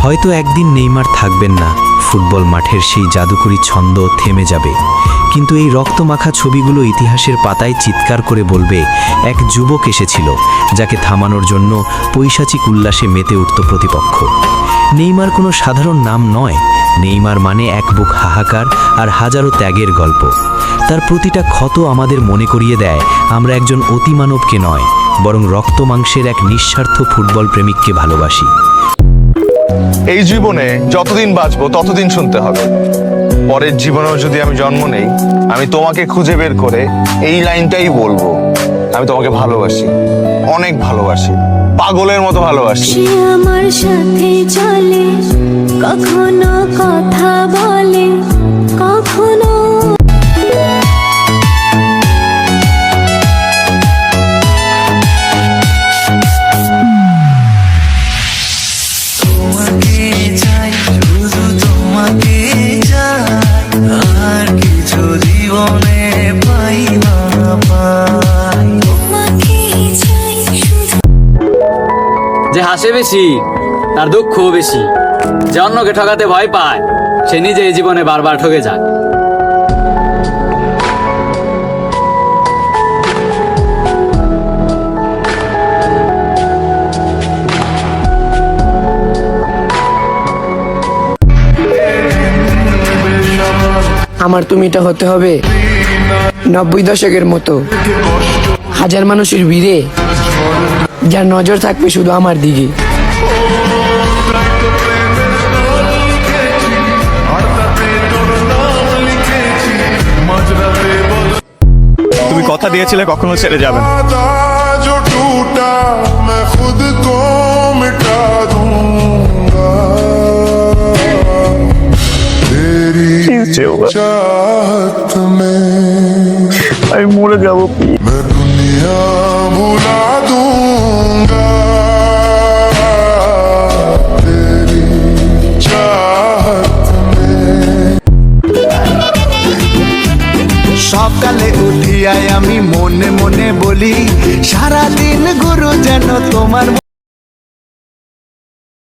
হয়তো একদিন নেইমার থাকবেন না, ফুটবল মাঠের সেই জাদুকরী ছন্দ থেমে যাবে, কিন্তু এই রক্তমাখা ছবিগুলো ইতিহাসের পাতায় চিৎকার করে বলবে, এক যুবক এসেছিল যাকে থামানোর জন্য পৈশাচিক উল্লাসে মেতে উঠত প্রতিপক্ষ। নেইমার কোনো সাধারণ নাম নয়, নেইমার মানে এক বুক হাহাকার আর হাজারো ত্যাগের গল্প। তার প্রতিটা ক্ষত আমাদের মনে করিয়ে দেয় আমরা একজন অতিমানবকে নয়, বরং রক্ত মাংসের এক নিঃস্বার্থ ফুটবল প্রেমিককে ভালোবাসি। এই জীবনে যতদিন বাঁচবো ততদিন শুনতে হবে, পরের জীবনেও যদি আমি জন্ম নেই, আমি তোমাকে খুঁজে বের করে এই লাইনটাই বলবো, আমি তোমাকে ভালোবাসি, অনেক ভালোবাসি, পাগলের মতো ভালোবাসি। সে আমার সাথে চলে, কখনো কথা বলে, কখনো যে হাসে বেশি তার দুঃখও বেশি, যে অন্যকে ঠকাতে ভয় পায় সে নিজে এই জীবনে বারবার ঠকে যায়। আমার তুমিটা হতে হবে 90 দশকের মতো, হাজার মানুষের ভিড়ে যার নজর থাকবে শুধু আমার দিকে। তুমি কথা দিয়েছিলে কখনো ছেড়ে যাবে না। আমি মরে যাবো। সকালে উঠিয়াই আমি মনে মনে বলি, সারাদিন গুরু যেন তোমার